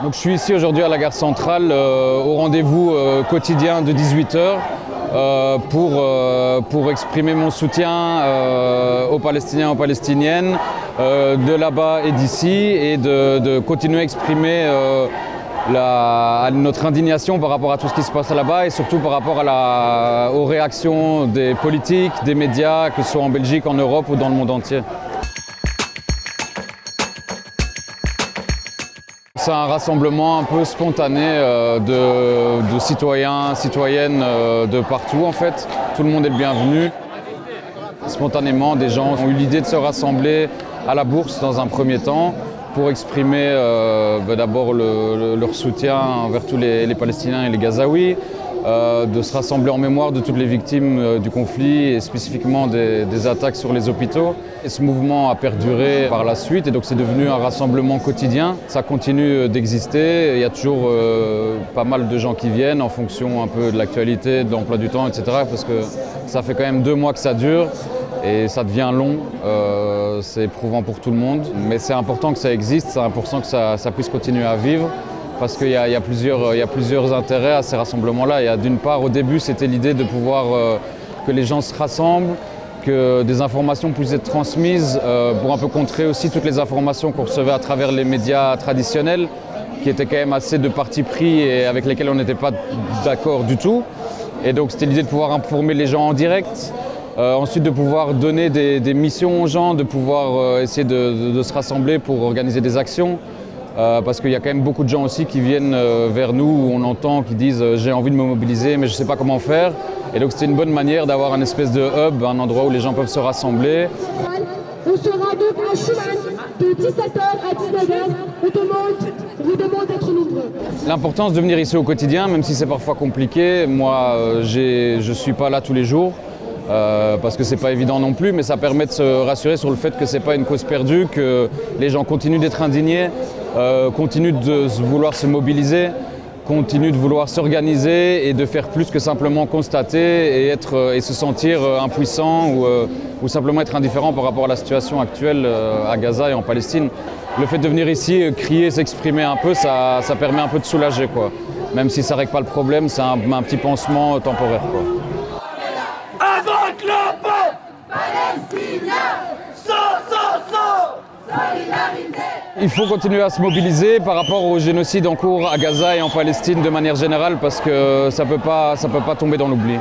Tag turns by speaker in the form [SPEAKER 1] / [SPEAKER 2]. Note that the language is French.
[SPEAKER 1] Donc, je suis ici aujourd'hui à la gare centrale au rendez-vous quotidien de 18 h pour exprimer mon soutien aux Palestiniens et aux Palestiniennes de là-bas et d'ici et de continuer à exprimer notre indignation par rapport à tout ce qui se passe là-bas et surtout par rapport aux réactions des politiques, des médias, que ce soit en Belgique, en Europe ou dans le monde entier. C'est un rassemblement un peu spontané de citoyens, citoyennes de partout en fait. Tout le monde est le bienvenu. Spontanément, des gens ont eu l'idée de se rassembler à la Bourse dans un premier temps pour exprimer d'abord leur soutien envers tous les Palestiniens et les Gazaouis, de se rassembler en mémoire de toutes les victimes du conflit et spécifiquement des attaques sur les hôpitaux. Et ce mouvement a perduré par la suite et donc c'est devenu un rassemblement quotidien. Ça continue d'exister, il y a toujours pas mal de gens qui viennent en fonction un peu de l'actualité, de l'emploi du temps, etc. Parce que ça fait quand même 2 mois que ça dure et ça devient long, c'est éprouvant pour tout le monde. Mais c'est important que ça existe, c'est important que ça puisse continuer à vivre. Parce qu'il y a plusieurs intérêts à ces rassemblements-là. Il y a d'une part, au début, c'était l'idée de pouvoir que les gens se rassemblent, que des informations puissent être transmises pour un peu contrer aussi toutes les informations qu'on recevait à travers les médias traditionnels, qui étaient quand même assez de parti pris et avec lesquels on n'était pas d'accord du tout. Et donc c'était l'idée de pouvoir informer les gens en direct. Ensuite de pouvoir donner des missions aux gens, de pouvoir essayer de se rassembler pour organiser des actions. Parce qu'il y a quand même beaucoup de gens aussi qui viennent vers nous, où on entend, qui disent j'ai envie de me mobiliser mais je ne sais pas comment faire. Et donc c'était une bonne manière d'avoir une espèce de hub, un endroit où les gens peuvent se rassembler.
[SPEAKER 2] On sera donc à Schuman de 17 h à 19 h. On vous demande d'être nombreux.
[SPEAKER 1] L'importance de venir ici au quotidien, même si c'est parfois compliqué, moi je ne suis pas là tous les jours. Parce que c'est pas évident non plus, mais ça permet de se rassurer sur le fait que c'est pas une cause perdue, que les gens continuent d'être indignés, continuent de vouloir se mobiliser, continuent de vouloir s'organiser et de faire plus que simplement constater et se sentir impuissant ou simplement être indifférent par rapport à la situation actuelle à Gaza et en Palestine. Le fait de venir ici, crier, s'exprimer un peu, ça permet un peu de soulager, quoi. Même si ça règle pas le problème, c'est un petit pansement temporaire, quoi.
[SPEAKER 3] Avec le peuple palestinien, solidarité.
[SPEAKER 1] Il faut continuer à se mobiliser par rapport au génocide en cours à Gaza et en Palestine de manière générale parce que ça peut pas tomber dans l'oubli.